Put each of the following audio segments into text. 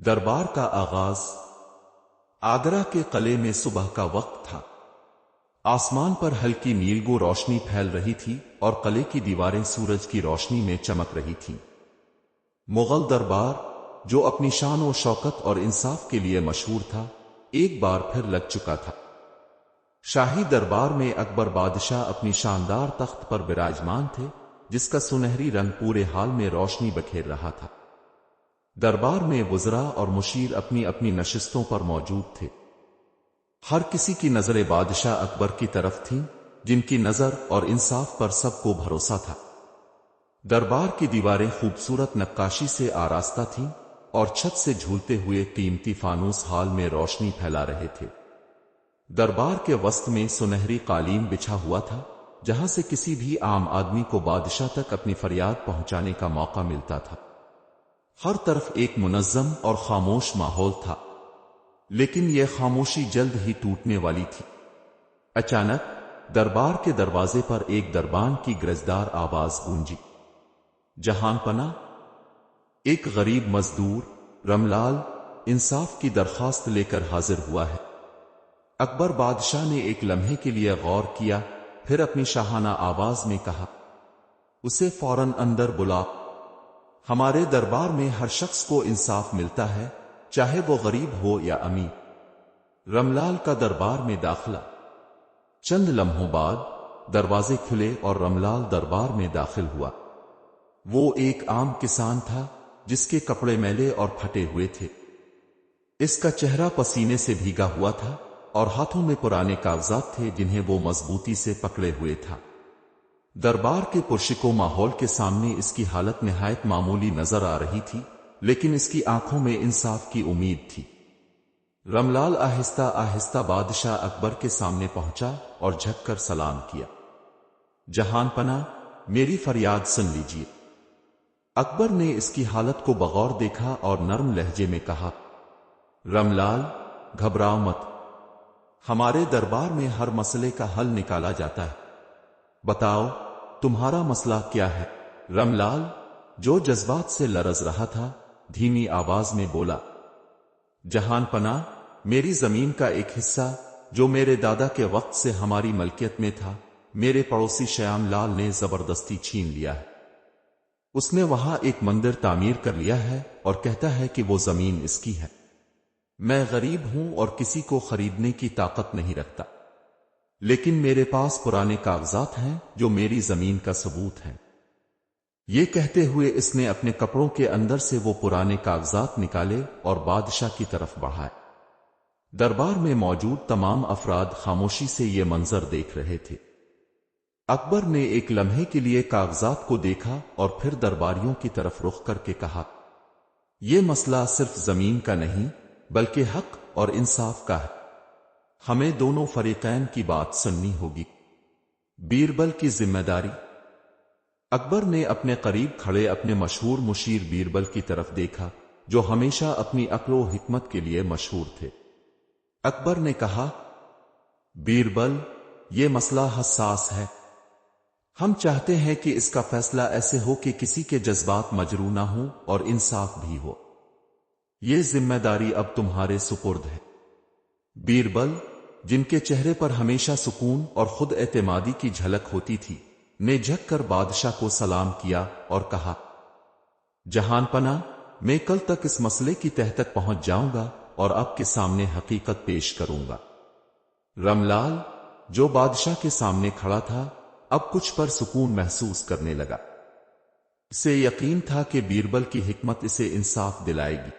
دربار کا آغاز۔ آگرہ کے قلعے میں صبح کا وقت تھا۔ آسمان پر ہلکی نیلگو روشنی پھیل رہی تھی اور قلعے کی دیواریں سورج کی روشنی میں چمک رہی تھیں۔ مغل دربار، جو اپنی شان و شوکت اور انصاف کے لیے مشہور تھا، ایک بار پھر لگ چکا تھا۔ شاہی دربار میں اکبر بادشاہ اپنی شاندار تخت پر براجمان تھے، جس کا سنہری رنگ پورے حال میں روشنی بکھیر رہا تھا۔ دربار میں وزراء اور مشیر اپنی اپنی نشستوں پر موجود تھے۔ ہر کسی کی نظریں بادشاہ اکبر کی طرف تھیں، جن کی نظر اور انصاف پر سب کو بھروسہ تھا۔ دربار کی دیواریں خوبصورت نقاشی سے آراستہ تھیں اور چھت سے جھولتے ہوئے قیمتی فانوس حال میں روشنی پھیلا رہے تھے۔ دربار کے وسط میں سنہری قالین بچھا ہوا تھا، جہاں سے کسی بھی عام آدمی کو بادشاہ تک اپنی فریاد پہنچانے کا موقع ملتا تھا۔ ہر طرف ایک منظم اور خاموش ماحول تھا، لیکن یہ خاموشی جلد ہی ٹوٹنے والی تھی۔ اچانک دربار کے دروازے پر ایک دربان کی گرجدار آواز گونجی۔ جہان پناہ، ایک غریب مزدور رملال انصاف کی درخواست لے کر حاضر ہوا ہے۔ اکبر بادشاہ نے ایک لمحے کے لیے غور کیا، پھر اپنی شاہانہ آواز میں کہا، اسے فوراً اندر بلا۔ ہمارے دربار میں ہر شخص کو انصاف ملتا ہے، چاہے وہ غریب ہو یا امیر۔ رملال کا دربار میں داخلہ۔ چند لمحوں بعد دروازے کھلے اور رملال دربار میں داخل ہوا۔ وہ ایک عام کسان تھا، جس کے کپڑے میلے اور پھٹے ہوئے تھے۔ اس کا چہرہ پسینے سے بھیگا ہوا تھا اور ہاتھوں میں پرانے کاغذات تھے جنہیں وہ مضبوطی سے پکڑے ہوئے تھا۔ دربار کے پرشکو ماحول کے سامنے اس کی حالت نہایت معمولی نظر آ رہی تھی، لیکن اس کی آنکھوں میں انصاف کی امید تھی۔ رملال آہستہ آہستہ بادشاہ اکبر کے سامنے پہنچا اور جھک کر سلام کیا۔ جہان پناہ، میری فریاد سن لیجیے۔ اکبر نے اس کی حالت کو بغور دیکھا اور نرم لہجے میں کہا، رملال، گھبراؤ مت۔ ہمارے دربار میں ہر مسئلے کا حل نکالا جاتا ہے۔ بتاؤ، تمہارا مسئلہ کیا ہے؟ رملال، جو جذبات سے لرز رہا تھا، دھیمی آواز میں بولا، جہان پناہ، میری زمین کا ایک حصہ جو میرے دادا کے وقت سے ہماری ملکیت میں تھا، میرے پڑوسی شیام لال نے زبردستی چھین لیا ہے۔ اس نے وہاں ایک مندر تعمیر کر لیا ہے اور کہتا ہے کہ وہ زمین اس کی ہے۔ میں غریب ہوں اور کسی کو خریدنے کی طاقت نہیں رکھتا، لیکن میرے پاس پرانے کاغذات ہیں جو میری زمین کا ثبوت ہیں۔ یہ کہتے ہوئے اس نے اپنے کپڑوں کے اندر سے وہ پرانے کاغذات نکالے اور بادشاہ کی طرف بڑھائے۔ دربار میں موجود تمام افراد خاموشی سے یہ منظر دیکھ رہے تھے۔ اکبر نے ایک لمحے کے لیے کاغذات کو دیکھا اور پھر درباریوں کی طرف رخ کر کے کہا، یہ مسئلہ صرف زمین کا نہیں بلکہ حق اور انصاف کا ہے۔ ہمیں دونوں فریقین کی بات سننی ہوگی۔ بیربل کی ذمہ داری۔ اکبر نے اپنے قریب کھڑے اپنے مشہور مشیر بیربل کی طرف دیکھا، جو ہمیشہ اپنی عقل و حکمت کے لیے مشہور تھے۔ اکبر نے کہا، بیربل، یہ مسئلہ حساس ہے۔ ہم چاہتے ہیں کہ اس کا فیصلہ ایسے ہو کہ کسی کے جذبات مجروح نہ ہوں اور انصاف بھی ہو۔ یہ ذمہ داری اب تمہارے سپرد ہے۔ بیربل، جن کے چہرے پر ہمیشہ سکون اور خود اعتمادی کی جھلک ہوتی تھی، نے جھک کر بادشاہ کو سلام کیا اور کہا، جہان پناہ، میں کل تک اس مسئلے کی تہہ تک پہنچ جاؤں گا اور آپ کے سامنے حقیقت پیش کروں گا۔ رملال، جو بادشاہ کے سامنے کھڑا تھا، اب کچھ پر سکون محسوس کرنے لگا۔ اسے یقین تھا کہ بیربل کی حکمت اسے انصاف دلائے گی۔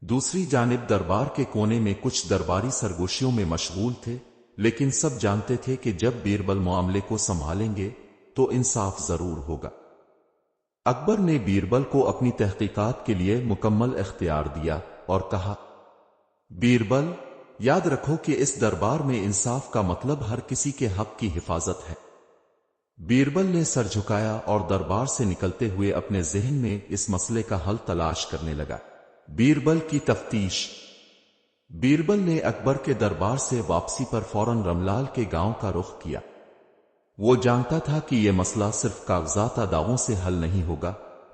دوسری جانب دربار کے کونے میں کچھ درباری سرگوشیوں میں مشغول تھے، لیکن سب جانتے تھے کہ جب بیربل معاملے کو سنبھالیں گے تو انصاف ضرور ہوگا۔ اکبر نے بیربل کو اپنی تحقیقات کے لیے مکمل اختیار دیا اور کہا، بیربل، یاد رکھو کہ اس دربار میں انصاف کا مطلب ہر کسی کے حق کی حفاظت ہے۔ بیربل نے سر جھکایا اور دربار سے نکلتے ہوئے اپنے ذہن میں اس مسئلے کا حل تلاش کرنے لگا۔ بیربل کی تفتیش۔ بیربل نے اکبر کے دربار سے واپسی پر فوراً رملال کے گاؤں کا رخ کیا۔ وہ جانتا تھا کہ یہ مسئلہ صرف کاغذات دعووں سے حل نہیں ہوگا،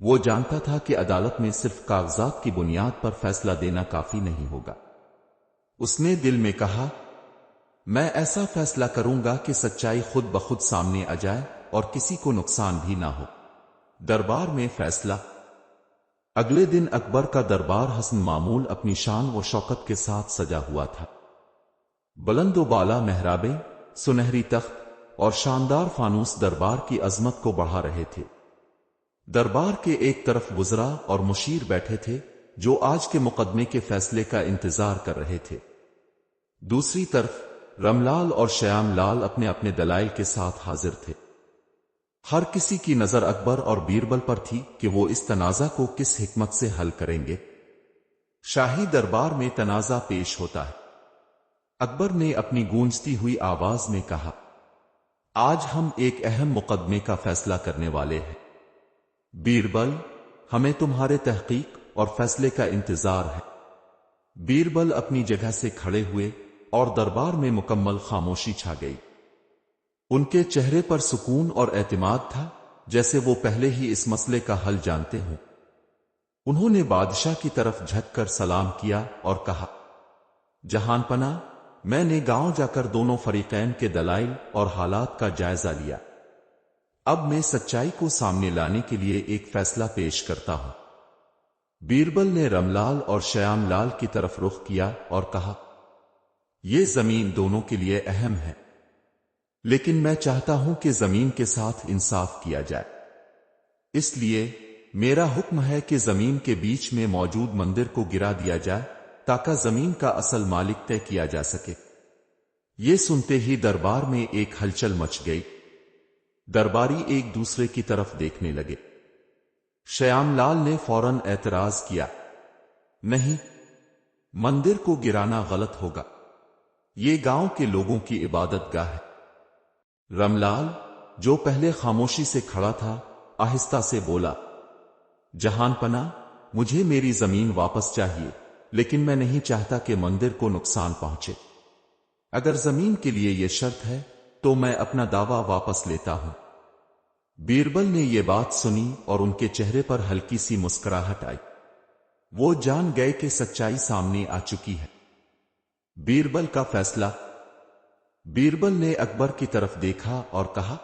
وہ جانتا تھا کہ عدالت میں صرف کاغذات کی بنیاد پر فیصلہ دینا کافی نہیں ہوگا۔ اس نے دل میں کہا، میں ایسا فیصلہ کروں گا کہ سچائی خود بخود سامنے آ جائے اور کسی کو نقصان بھی نہ ہو۔ دربار میں فیصلہ۔ اگلے دن اکبر کا دربار حسن معمول اپنی شان و شوکت کے ساتھ سجا ہوا تھا۔ بلند و بالا محرابیں، سنہری تخت اور شاندار فانوس دربار کی عظمت کو بڑھا رہے تھے۔ دربار کے ایک طرف وزراء اور مشیر بیٹھے تھے جو آج کے مقدمے کے فیصلے کا انتظار کر رہے تھے۔ دوسری طرف رملال اور شیام لال اپنے اپنے دلائل کے ساتھ حاضر تھے۔ ہر کسی کی نظر اکبر اور بیربل پر تھی کہ وہ اس تنازع کو کس حکمت سے حل کریں گے۔ شاہی دربار میں تنازع پیش ہوتا ہے۔ اکبر نے اپنی گونجتی ہوئی آواز میں کہا، آج ہم ایک اہم مقدمے کا فیصلہ کرنے والے ہیں۔ بیربل، ہمیں تمہارے تحقیق اور فیصلے کا انتظار ہے۔ بیربل اپنی جگہ سے کھڑے ہوئے اور دربار میں مکمل خاموشی چھا گئی۔ ان کے چہرے پر سکون اور اعتماد تھا، جیسے وہ پہلے ہی اس مسئلے کا حل جانتے ہوں۔ انہوں نے بادشاہ کی طرف جھک کر سلام کیا اور کہا، جہان پناہ، میں نے گاؤں جا کر دونوں فریقین کے دلائل اور حالات کا جائزہ لیا۔ اب میں سچائی کو سامنے لانے کے لیے ایک فیصلہ پیش کرتا ہوں۔ بیربل نے رملال اور شیام لال کی طرف رخ کیا اور کہا، یہ زمین دونوں کے لیے اہم ہے، لیکن میں چاہتا ہوں کہ زمین کے ساتھ انصاف کیا جائے۔ اس لیے میرا حکم ہے کہ زمین کے بیچ میں موجود مندر کو گرا دیا جائے تاکہ زمین کا اصل مالک طے کیا جا سکے۔ یہ سنتے ہی دربار میں ایک ہلچل مچ گئی۔ درباری ایک دوسرے کی طرف دیکھنے لگے۔ شیام لال نے فوراً اعتراض کیا، نہیں، مندر کو گرانا غلط ہوگا، یہ گاؤں کے لوگوں کی عبادت گاہ ہے۔ رملال، جو پہلے خاموشی سے کھڑا تھا، آہستہ سے بولا، جہان پناہ، مجھے میری زمین واپس چاہیے، لیکن میں نہیں چاہتا کہ مندر کو نقصان پہنچے۔ اگر زمین کے لیے یہ شرط ہے تو میں اپنا دعویٰ واپس لیتا ہوں۔ بیربل نے یہ بات سنی اور ان کے چہرے پر ہلکی سی مسکراہٹ آئی۔ وہ جان گئے کہ سچائی سامنے آ چکی ہے۔ بیربل کا فیصلہ۔ بیربل نے اکبر کی طرف دیکھا اور کہا،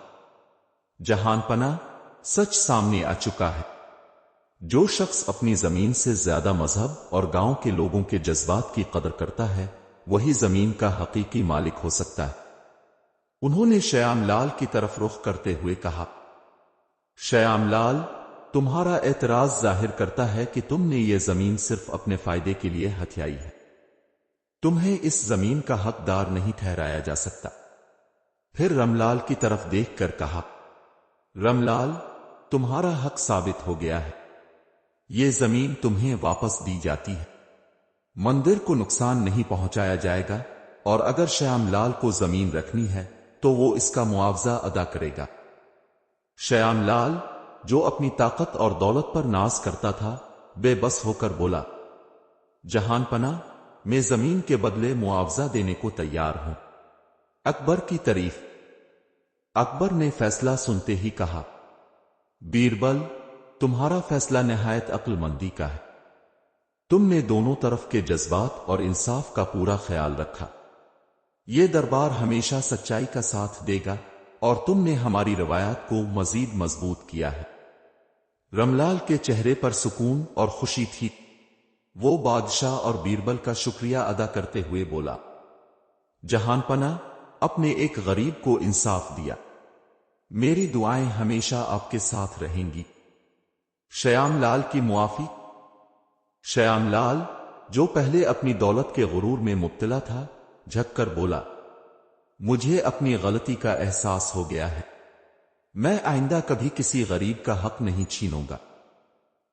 جہان پناہ، سچ سامنے آ چکا ہے۔ جو شخص اپنی زمین سے زیادہ مذہب اور گاؤں کے لوگوں کے جذبات کی قدر کرتا ہے، وہی زمین کا حقیقی مالک ہو سکتا ہے۔ انہوں نے شیام لال کی طرف رخ کرتے ہوئے کہا، شیام لال، تمہارا اعتراض ظاہر کرتا ہے کہ تم نے یہ زمین صرف اپنے فائدے کے لیے ہتھیائی ہے۔ تمہیں اس زمین کا حقدار نہیں ٹھہرایا جا سکتا۔ پھر رملال کی طرف دیکھ کر کہا، رملال، تمہارا حق ثابت ہو گیا ہے، یہ زمین تمہیں واپس دی جاتی ہے۔ مندر کو نقصان نہیں پہنچایا جائے گا، اور اگر شیام لال کو زمین رکھنی ہے تو وہ اس کا معاوضہ ادا کرے گا۔ شیام لال، جو اپنی طاقت اور دولت پر ناز کرتا تھا، بے بس ہو کر بولا، جہان پناہ، میں زمین کے بدلے معاوضہ دینے کو تیار ہوں۔ اکبر کی تعریف۔ اکبر نے فیصلہ سنتے ہی کہا، بیربل، تمہارا فیصلہ نہایت عقل مندی کا ہے۔ تم نے دونوں طرف کے جذبات اور انصاف کا پورا خیال رکھا۔ یہ دربار ہمیشہ سچائی کا ساتھ دے گا، اور تم نے ہماری روایات کو مزید مضبوط کیا ہے۔ رملال کے چہرے پر سکون اور خوشی تھی۔ وہ بادشاہ اور بیربل کا شکریہ ادا کرتے ہوئے بولا، جہان پناہ، اپنے ایک غریب کو انصاف دیا۔ میری دعائیں ہمیشہ آپ کے ساتھ رہیں گی۔ شیام لال کی معافی۔ شیام لال، جو پہلے اپنی دولت کے غرور میں مبتلا تھا، جھک کر بولا، مجھے اپنی غلطی کا احساس ہو گیا ہے۔ میں آئندہ کبھی کسی غریب کا حق نہیں چھینوں گا۔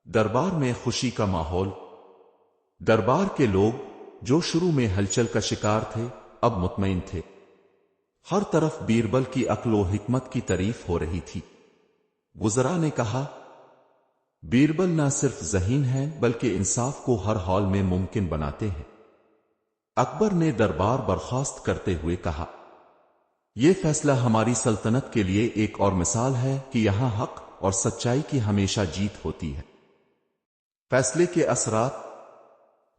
دربار میں خوشی کا ماحول۔ دربار کے لوگ، جو شروع میں ہلچل کا شکار تھے، اب مطمئن تھے۔ ہر طرف بیربل کی عقل و حکمت کی تعریف ہو رہی تھی۔ وزراء نے کہا، بیربل نہ صرف ذہین ہیں بلکہ انصاف کو ہر حال میں ممکن بناتے ہیں۔ اکبر نے دربار برخاست کرتے ہوئے کہا، یہ فیصلہ ہماری سلطنت کے لیے ایک اور مثال ہے کہ یہاں حق اور سچائی کی ہمیشہ جیت ہوتی ہے۔ فیصلے کے اثرات۔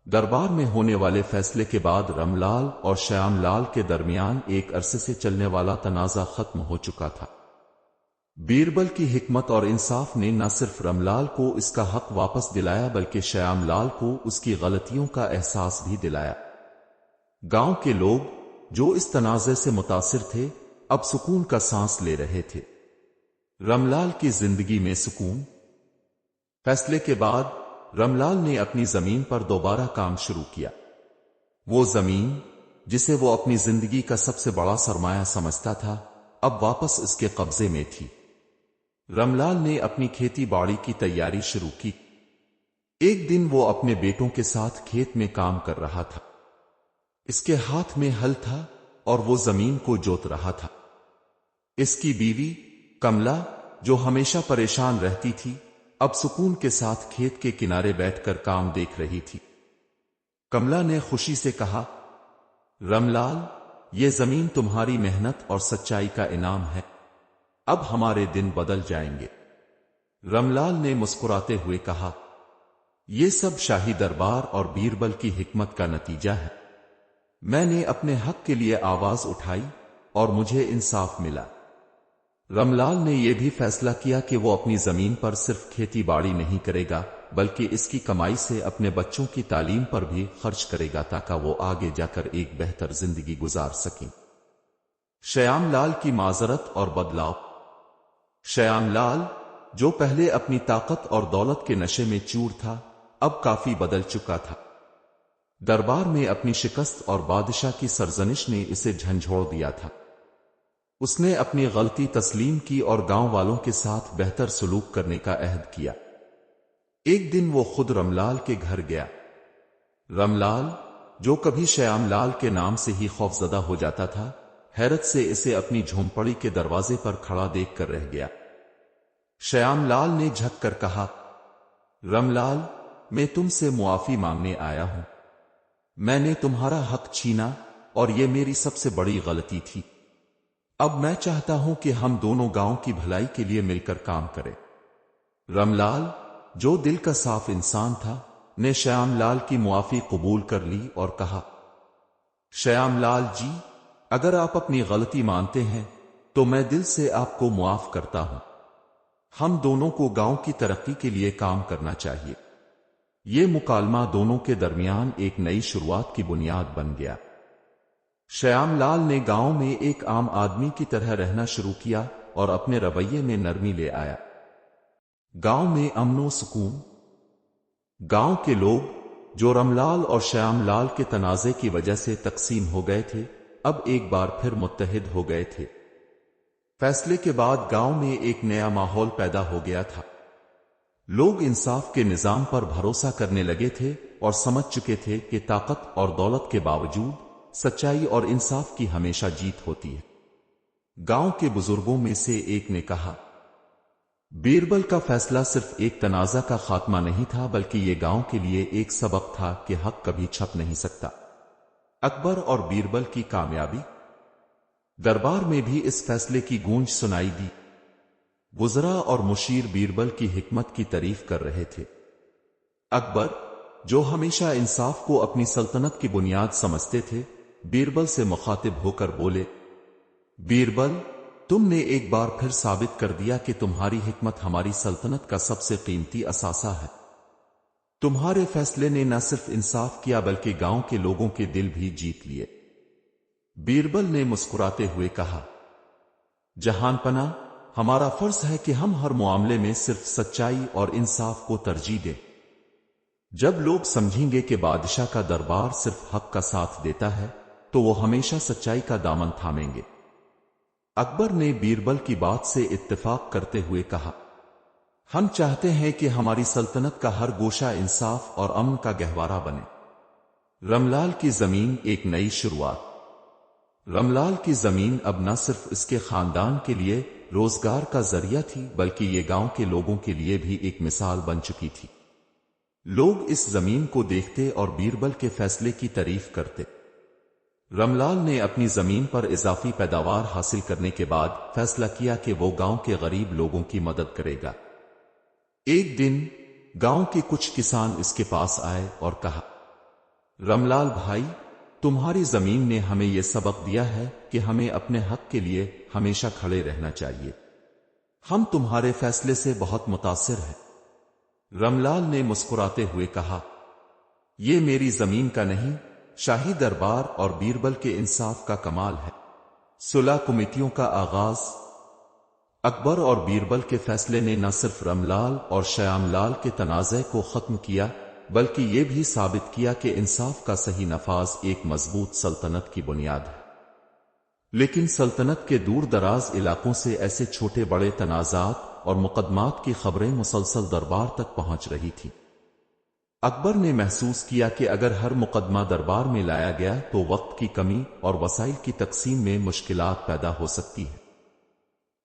دربار میں ہونے والے فیصلے کے بعد رملال اور شیام لال کے درمیان ایک عرصے سے چلنے والا تنازع ختم ہو چکا تھا۔ بیربل کی حکمت اور انصاف نے نہ صرف رملال کو اس کا حق واپس دلایا بلکہ شیام لال کو اس کی غلطیوں کا احساس بھی دلایا۔ گاؤں کے لوگ جو اس تنازع سے متاثر تھے اب سکون کا سانس لے رہے تھے۔ رملال کی زندگی میں سکون۔ فیصلے کے بعد رملال نے اپنی زمین پر دوبارہ کام شروع کیا۔ وہ زمین جسے وہ اپنی زندگی کا سب سے بڑا سرمایہ سمجھتا تھا اب واپس اس کے قبضے میں تھی۔ رملال نے اپنی کھیتی باڑی کی تیاری شروع کی۔ ایک دن وہ اپنے بیٹوں کے ساتھ کھیت میں کام کر رہا تھا۔ اس کے ہاتھ میں ہل تھا اور وہ زمین کو جوت رہا تھا۔ اس کی بیوی کملا جو ہمیشہ پریشان رہتی تھی اب سکون کے ساتھ کھیت کے کنارے بیٹھ کر کام دیکھ رہی تھی۔ کملا نے خوشی سے کہا، رملال، یہ زمین تمہاری محنت اور سچائی کا انعام ہے۔ اب ہمارے دن بدل جائیں گے۔ رملال نے مسکراتے ہوئے کہا، یہ سب شاہی دربار اور بیربل کی حکمت کا نتیجہ ہے۔ میں نے اپنے حق کے لیے آواز اٹھائی اور مجھے انصاف ملا۔ رملال نے یہ بھی فیصلہ کیا کہ وہ اپنی زمین پر صرف کھیتی باڑی نہیں کرے گا بلکہ اس کی کمائی سے اپنے بچوں کی تعلیم پر بھی خرچ کرے گا تاکہ وہ آگے جا کر ایک بہتر زندگی گزار سکیں۔ شیام لال کی معذرت اور بدلاؤ۔ شیام لال جو پہلے اپنی طاقت اور دولت کے نشے میں چور تھا اب کافی بدل چکا تھا۔ دربار میں اپنی شکست اور بادشاہ کی سرزنش نے اسے جھنجھوڑ دیا تھا۔ اس نے اپنی غلطی تسلیم کی اور گاؤں والوں کے ساتھ بہتر سلوک کرنے کا عہد کیا۔ ایک دن وہ خود رملال کے گھر گیا۔ رملال جو کبھی شیام لال کے نام سے ہی خوفزدہ ہو جاتا تھا حیرت سے اسے اپنی جھونپڑی کے دروازے پر کھڑا دیکھ کر رہ گیا۔ شیام لال نے جھک کر کہا، رملال، میں تم سے معافی مانگنے آیا ہوں۔ میں نے تمہارا حق چھینا اور یہ میری سب سے بڑی غلطی تھی۔ اب میں چاہتا ہوں کہ ہم دونوں گاؤں کی بھلائی کے لیے مل کر کام کریں۔ رملال جو دل کا صاف انسان تھا نے شیام لال کی معافی قبول کر لی اور کہا، شیام لال جی، اگر آپ اپنی غلطی مانتے ہیں تو میں دل سے آپ کو معاف کرتا ہوں۔ ہم دونوں کو گاؤں کی ترقی کے لیے کام کرنا چاہیے۔ یہ مکالمہ دونوں کے درمیان ایک نئی شروعات کی بنیاد بن گیا۔ شیام لال نے گاؤں میں ایک عام آدمی کی طرح رہنا شروع کیا اور اپنے رویے میں نرمی لے آیا۔ گاؤں میں امن و سکون۔ گاؤں کے لوگ جو رملال اور شیام لال کے تنازع کی وجہ سے تقسیم ہو گئے تھے اب ایک بار پھر متحد ہو گئے تھے۔ فیصلے کے بعد گاؤں میں ایک نیا ماحول پیدا ہو گیا تھا۔ لوگ انصاف کے نظام پر بھروسہ کرنے لگے تھے اور سمجھ چکے تھے کہ طاقت اور دولت کے باوجود سچائی اور انصاف کی ہمیشہ جیت ہوتی ہے۔ گاؤں کے بزرگوں میں سے ایک نے کہا، بیربل کا فیصلہ صرف ایک تنازع کا خاتمہ نہیں تھا بلکہ یہ گاؤں کے لیے ایک سبق تھا کہ حق کبھی چھپ نہیں سکتا۔ اکبر اور بیربل کی کامیابی۔ دربار میں بھی اس فیصلے کی گونج سنائی دی۔ وزراء اور مشیر بیربل کی حکمت کی تعریف کر رہے تھے۔ اکبر جو ہمیشہ انصاف کو اپنی سلطنت کی بنیاد سمجھتے تھے بیربل سے مخاطب ہو کر بولے، بیربل، تم نے ایک بار پھر ثابت کر دیا کہ تمہاری حکمت ہماری سلطنت کا سب سے قیمتی اثاثہ ہے۔ تمہارے فیصلے نے نہ صرف انصاف کیا بلکہ گاؤں کے لوگوں کے دل بھی جیت لیے۔ بیربل نے مسکراتے ہوئے کہا، جہان پناہ، ہمارا فرض ہے کہ ہم ہر معاملے میں صرف سچائی اور انصاف کو ترجیح دیں۔ جب لوگ سمجھیں گے کہ بادشاہ کا دربار صرف حق کا ساتھ دیتا ہے تو وہ ہمیشہ سچائی کا دامن تھامیں گے۔ اکبر نے بیربل کی بات سے اتفاق کرتے ہوئے کہا، ہم چاہتے ہیں کہ ہماری سلطنت کا ہر گوشہ انصاف اور امن کا گہوارہ بنے۔ رملال کی زمین ایک نئی شروعات۔ رملال کی زمین اب نہ صرف اس کے خاندان کے لیے روزگار کا ذریعہ تھی بلکہ یہ گاؤں کے لوگوں کے لیے بھی ایک مثال بن چکی تھی۔ لوگ اس زمین کو دیکھتے اور بیربل کے فیصلے کی تعریف کرتے۔ رملال نے اپنی زمین پر اضافی پیداوار حاصل کرنے کے بعد فیصلہ کیا کہ وہ گاؤں کے غریب لوگوں کی مدد کرے گا۔ ایک دن گاؤں کے کچھ کسان اس کے پاس آئے اور کہا، رملال بھائی، تمہاری زمین نے ہمیں یہ سبق دیا ہے کہ ہمیں اپنے حق کے لیے ہمیشہ کھڑے رہنا چاہیے۔ ہم تمہارے فیصلے سے بہت متاثر ہیں۔ رملال نے مسکراتے ہوئے کہا، یہ میری زمین کا نہیں، شاہی دربار اور بیربل کے انصاف کا کمال ہے۔ صلح کمیٹیوں کا آغاز۔ اکبر اور بیربل کے فیصلے نے نہ صرف رملال اور شیام لال کے تنازع کو ختم کیا بلکہ یہ بھی ثابت کیا کہ انصاف کا صحیح نفاذ ایک مضبوط سلطنت کی بنیاد ہے۔ لیکن سلطنت کے دور دراز علاقوں سے ایسے چھوٹے بڑے تنازعات اور مقدمات کی خبریں مسلسل دربار تک پہنچ رہی تھیں۔ اکبر نے محسوس کیا کہ اگر ہر مقدمہ دربار میں لایا گیا تو وقت کی کمی اور وسائل کی تقسیم میں مشکلات پیدا ہو سکتی ہیں۔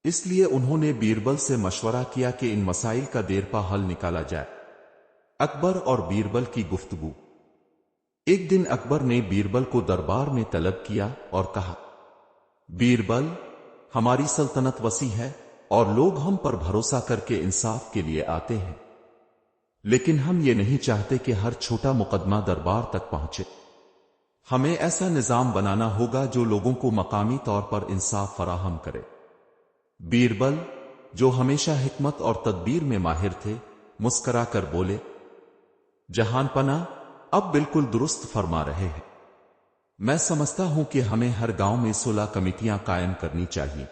اس لیے انہوں نے بیربل سے مشورہ کیا کہ ان مسائل کا دیرپا حل نکالا جائے۔ اکبر اور بیربل کی گفتگو۔ ایک دن اکبر نے بیربل کو دربار میں طلب کیا اور کہا، بیربل، ہماری سلطنت وسیع ہے اور لوگ ہم پر بھروسہ کر کے انصاف کے لیے آتے ہیں، لیکن ہم یہ نہیں چاہتے کہ ہر چھوٹا مقدمہ دربار تک پہنچے۔ ہمیں ایسا نظام بنانا ہوگا جو لوگوں کو مقامی طور پر انصاف فراہم کرے۔ بیربل، جو ہمیشہ حکمت اور تدبیر میں ماہر تھے، مسکرا کر بولے، جہان پناہ، اب بالکل درست فرما رہے ہیں۔ میں سمجھتا ہوں کہ ہمیں ہر گاؤں میں صلح کمیٹیاں قائم کرنی چاہیے۔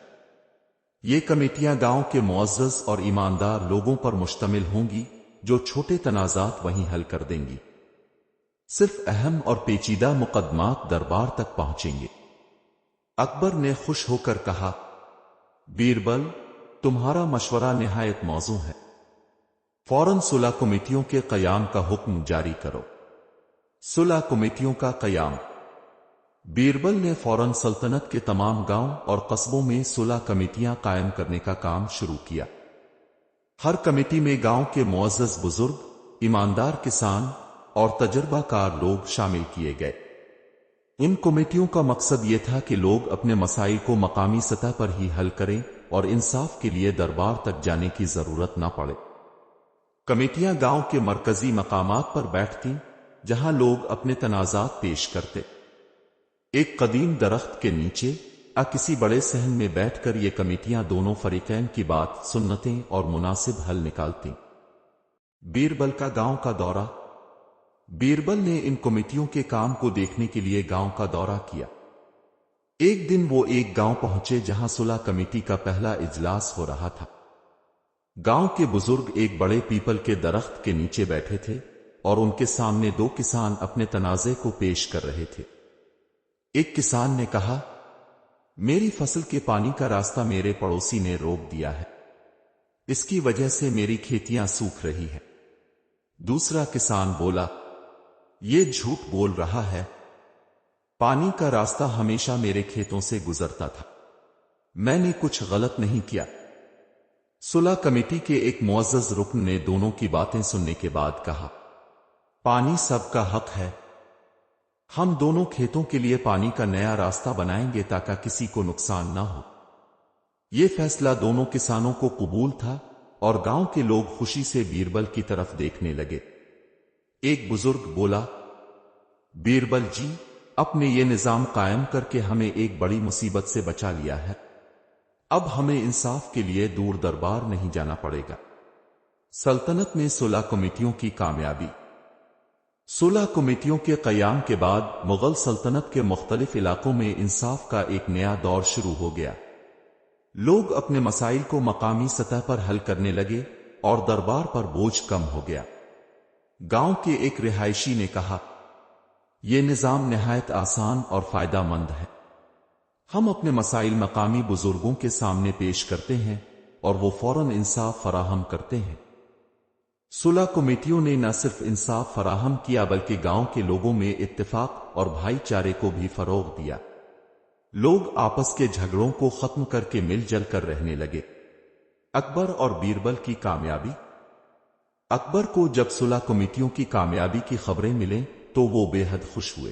یہ کمیٹیاں گاؤں کے معزز اور ایماندار لوگوں پر مشتمل ہوں گی جو چھوٹے تنازعات وہیں حل کر دیں گی۔ صرف اہم اور پیچیدہ مقدمات دربار تک پہنچیں گے۔ اکبر نے خوش ہو کر کہا، بیربل، تمہارا مشورہ نہایت موزوں ہے۔ فوراً صلح کمیٹیوں کے قیام کا حکم جاری کرو۔ صلح کمیٹیوں کا قیام۔ بیربل نے فوراً سلطنت کے تمام گاؤں اور قصبوں میں صلح کمیٹیاں قائم کرنے کا کام شروع کیا۔ ہر کمیٹی میں گاؤں کے معزز بزرگ، ایماندار کسان اور تجربہ کار لوگ شامل کیے گئے۔ ان کمیٹیوں کا مقصد یہ تھا کہ لوگ اپنے مسائل کو مقامی سطح پر ہی حل کریں اور انصاف کے لیے دربار تک جانے کی ضرورت نہ پڑے۔ کمیٹیاں گاؤں کے مرکزی مقامات پر بیٹھتیں جہاں لوگ اپنے تنازعات پیش کرتے۔ ایک قدیم درخت کے نیچے کسی بڑے صحن میں بیٹھ کر یہ کمیٹیاں دونوں فریقین کی بات سنتیں اور مناسب حل نکالتیں۔ بیربل کا گاؤں کا دورہ۔ بیربل نے ان کمیٹیوں کے کام کو دیکھنے کے لیے گاؤں کا دورہ کیا۔ ایک دن وہ ایک گاؤں پہنچے جہاں صلح کمیٹی کا پہلا اجلاس ہو رہا تھا۔ گاؤں کے بزرگ ایک بڑے پیپل کے درخت کے نیچے بیٹھے تھے اور ان کے سامنے دو کسان اپنے تنازع کو پیش کر رہے تھے۔ ایک کسان نے کہا، میری فصل کے پانی کا راستہ میرے پڑوسی نے روک دیا ہے، اس کی وجہ سے میری کھیتیاں سوکھ رہی ہیں۔ دوسرا کسان بولا، یہ جھوٹ بول رہا ہے، پانی کا راستہ ہمیشہ میرے کھیتوں سے گزرتا تھا، میں نے کچھ غلط نہیں کیا۔ صلح کمیٹی کے ایک معزز رکن نے دونوں کی باتیں سننے کے بعد کہا، پانی سب کا حق ہے، ہم دونوں کھیتوں کے لیے پانی کا نیا راستہ بنائیں گے تاکہ کسی کو نقصان نہ ہو۔ یہ فیصلہ دونوں کسانوں کو قبول تھا اور گاؤں کے لوگ خوشی سے بیربل کی طرف دیکھنے لگے۔ ایک بزرگ بولا، بیربل جی، آپ نے یہ نظام قائم کر کے ہمیں ایک بڑی مصیبت سے بچا لیا ہے۔ اب ہمیں انصاف کے لیے دور دربار نہیں جانا پڑے گا۔ سلطنت میں صلح کمیٹیوں کی کامیابی۔ صلح کمیٹیوں کے قیام کے بعد مغل سلطنت کے مختلف علاقوں میں انصاف کا ایک نیا دور شروع ہو گیا۔ لوگ اپنے مسائل کو مقامی سطح پر حل کرنے لگے اور دربار پر بوجھ کم ہو گیا۔ گاؤں کے ایک رہائشی نے کہا، یہ نظام نہایت آسان اور فائدہ مند ہے، ہم اپنے مسائل مقامی بزرگوں کے سامنے پیش کرتے ہیں اور وہ فوراً انصاف فراہم کرتے ہیں۔ صلح کمیٹیوں نے نہ صرف انصاف فراہم کیا بلکہ گاؤں کے لوگوں میں اتفاق اور بھائی چارے کو بھی فروغ دیا۔ لوگ آپس کے جھگڑوں کو ختم کر کے مل جل کر رہنے لگے۔ اکبر اور بیربل کی کامیابی۔ اکبر کو جب صلح کمیٹیوں کی کامیابی کی خبریں ملیں تو وہ بے حد خوش ہوئے۔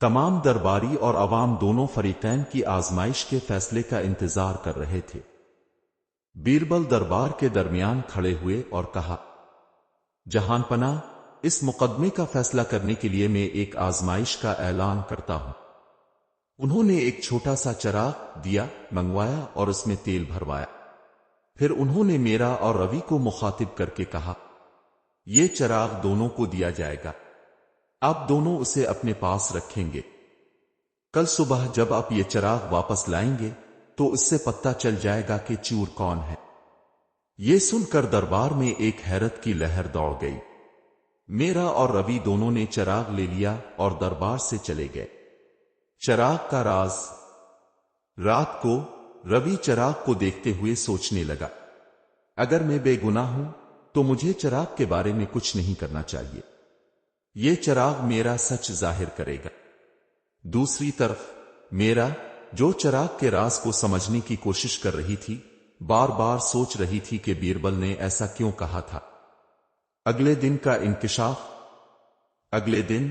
تمام درباری اور عوام دونوں فریقین کی آزمائش کے فیصلے کا انتظار کر رہے تھے۔ بیربل دربار کے درمیان کھڑے ہوئے اور کہا، جہان پناہ، اس مقدمے کا فیصلہ کرنے کے لیے میں ایک آزمائش کا اعلان کرتا ہوں۔ انہوں نے ایک چھوٹا سا چراغ دیا منگوایا اور اس میں تیل بھروایا۔ پھر انہوں نے میرا اور روی کو مخاطب کر کے کہا، یہ چراغ دونوں کو دیا جائے گا، آپ دونوں اسے اپنے پاس رکھیں گے۔ کل صبح جب آپ یہ چراغ واپس لائیں گے تو اس سے پتہ چل جائے گا کہ چور کون ہے۔ یہ سن کر دربار میں ایک حیرت کی لہر دوڑ گئی۔ میرا اور روی دونوں نے چراغ لے لیا اور دربار سے چلے گئے۔ چراغ کا راز۔ رات کو روی چراغ کو دیکھتے ہوئے سوچنے لگا، اگر میں بے گناہ ہوں تو مجھے چراغ کے بارے میں کچھ نہیں کرنا چاہیے، یہ چراغ میرا سچ ظاہر کرے گا۔ دوسری طرف میرا، جو چراغ کے راز کو سمجھنے کی کوشش کر رہی تھی، بار بار سوچ رہی تھی کہ بیربل نے ایسا کیوں کہا تھا۔ اگلے دن کا انکشاف۔ اگلے دن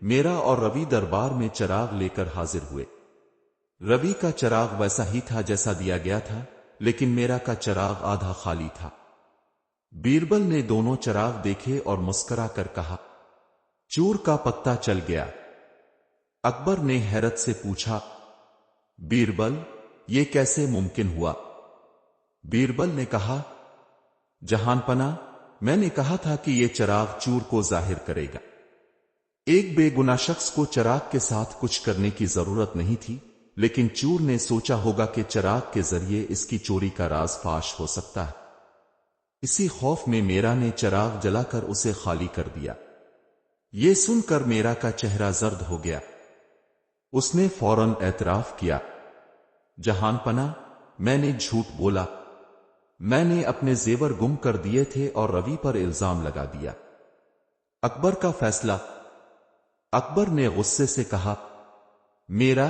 میرا اور روی دربار میں چراغ لے کر حاضر ہوئے۔ روی کا چراغ ویسا ہی تھا جیسا دیا گیا تھا، لیکن میرا کا چراغ آدھا خالی تھا۔ بیربل نے دونوں چراغ دیکھے اور مسکرا کر کہا، چور کا پتہ چل گیا۔ اکبر نے حیرت سے پوچھا، بیربل، یہ کیسے ممکن ہوا؟ بیربل نے کہا، جہان پناہ، میں نے کہا تھا کہ یہ چراغ چور کو ظاہر کرے گا۔ ایک بے گناہ شخص کو چراغ کے ساتھ کچھ کرنے کی ضرورت نہیں تھی، لیکن چور نے سوچا ہوگا کہ چراغ کے ذریعے اس کی چوری کا راز فاش ہو سکتا ہے۔ اسی خوف میں میرا نے چراغ جلا کر اسے خالی کر دیا۔ یہ سن کر میرا کا چہرہ زرد ہو گیا۔ اس نے فوراً اعتراف کیا، جہان پناہ، میں نے جھوٹ بولا، میں نے اپنے زیور گم کر دیے تھے اور روی پر الزام لگا دیا۔ اکبر کا فیصلہ۔ اکبر نے غصے سے کہا، میرا،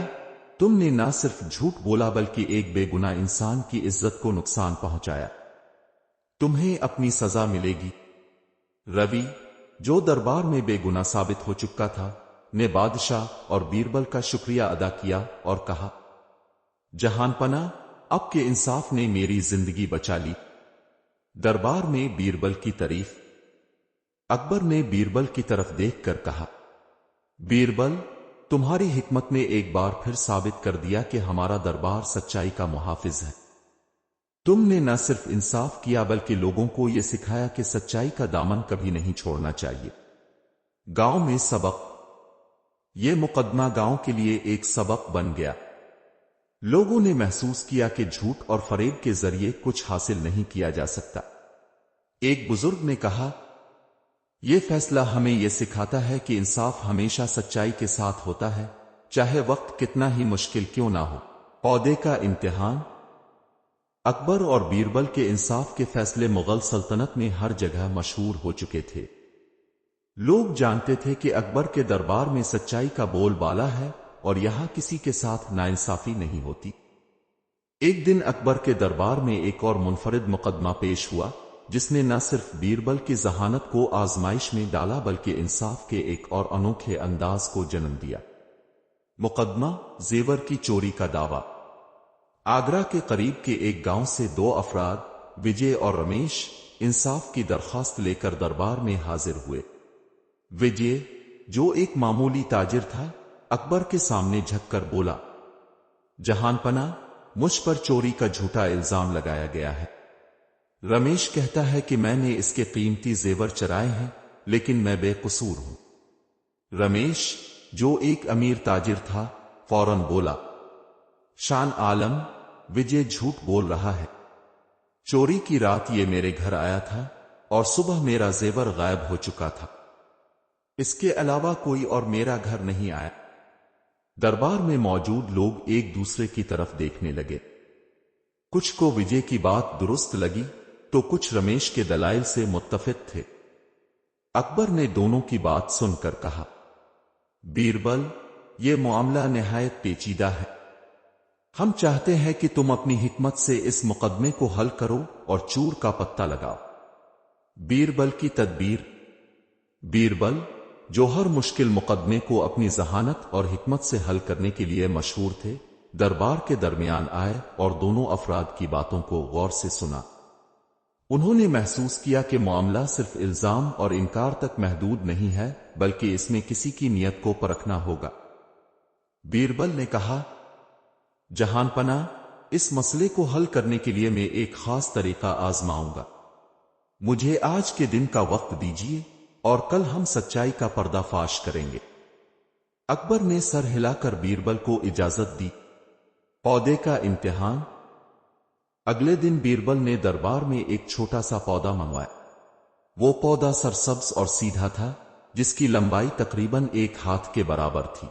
تم نے نہ صرف جھوٹ بولا بلکہ ایک بے گناہ انسان کی عزت کو نقصان پہنچایا، تمہیں اپنی سزا ملے گی۔ روی، جو دربار میں بے گناہ ثابت ہو چکا تھا، نے بادشاہ اور بیربل کا شکریہ ادا کیا اور کہا، جہان پناہ، اب کے انصاف نے میری زندگی بچا لی۔ دربار میں بیربل کی تعریف۔ اکبر نے بیربل کی طرف دیکھ کر کہا، بیربل، تمہاری حکمت نے ایک بار پھر ثابت کر دیا کہ ہمارا دربار سچائی کا محافظ ہے۔ تم نے نہ صرف انصاف کیا بلکہ لوگوں کو یہ سکھایا کہ سچائی کا دامن کبھی نہیں چھوڑنا چاہیے۔ گاؤں میں سبق۔ یہ مقدمہ گاؤں کے لیے ایک سبق بن گیا۔ لوگوں نے محسوس کیا کہ جھوٹ اور فریب کے ذریعے کچھ حاصل نہیں کیا جا سکتا۔ ایک بزرگ نے کہا، یہ فیصلہ ہمیں یہ سکھاتا ہے کہ انصاف ہمیشہ سچائی کے ساتھ ہوتا ہے، چاہے وقت کتنا ہی مشکل کیوں نہ ہو۔ عہدے کا امتحان۔ اکبر اور بیربل کے انصاف کے فیصلے مغل سلطنت میں ہر جگہ مشہور ہو چکے تھے۔ لوگ جانتے تھے کہ اکبر کے دربار میں سچائی کا بول بالا ہے اور یہاں کسی کے ساتھ ناانصافی نہیں ہوتی۔ ایک دن اکبر کے دربار میں ایک اور منفرد مقدمہ پیش ہوا، جس نے نہ صرف بیربل کی ذہانت کو آزمائش میں ڈالا بلکہ انصاف کے ایک اور انوکھے انداز کو جنم دیا۔ مقدمہ زیور کی چوری کا دعویٰ۔ آگرہ کے قریب کے ایک گاؤں سے دو افراد، وجے اور رمیش، انصاف کی درخواست لے کر دربار میں حاضر ہوئے۔ وجے، جو ایک معمولی تاجر تھا، اکبر کے سامنے جھک کر بولا، جہان پناہ، مجھ پر چوری کا جھوٹا الزام لگایا گیا ہے۔ رمیش کہتا ہے کہ میں نے اس کے قیمتی زیور چرائے ہیں، لیکن میں بے قصور ہوں۔ رمیش، جو ایک امیر تاجر تھا، فوراً بولا، شان عالم، وجے جھوٹ بول رہا ہے۔ چوری کی رات یہ میرے گھر آیا تھا اور صبح میرا زیور غائب ہو چکا تھا۔ اس کے علاوہ کوئی اور میرا گھر نہیں آیا۔ دربار میں موجود لوگ ایک دوسرے کی طرف دیکھنے لگے۔ کچھ کو وجے کی بات درست لگی تو کچھ رمیش کے دلائل سے متفق تھے۔ اکبر نے دونوں کی بات سن کر کہا، بیربل، یہ معاملہ نہایت پیچیدہ ہے۔ ہم چاہتے ہیں کہ تم اپنی حکمت سے اس مقدمے کو حل کرو اور چور کا پتہ لگاؤ۔ بیربل کی تدبیر۔ بیربل، جو ہر مشکل مقدمے کو اپنی ذہانت اور حکمت سے حل کرنے کے لیے مشہور تھے، دربار کے درمیان آئے اور دونوں افراد کی باتوں کو غور سے سنا۔ انہوں نے محسوس کیا کہ معاملہ صرف الزام اور انکار تک محدود نہیں ہے، بلکہ اس میں کسی کی نیت کو پرکھنا ہوگا۔ بیربل نے کہا، جہان پناہ، اس مسئلے کو حل کرنے کے لیے میں ایک خاص طریقہ آزماؤں گا۔ مجھے آج کے دن کا وقت دیجیے اور کل ہم سچائی کا پردہ فاش کریں گے۔ اکبر نے سر ہلا کر بیربل کو اجازت دی۔ پودے کا امتحان۔ اگلے دن بیربل نے دربار میں ایک چھوٹا سا پودا منگوایا۔ وہ پودا سرسبز اور سیدھا تھا، جس کی لمبائی تقریباً 1 ہاتھ کے برابر تھی۔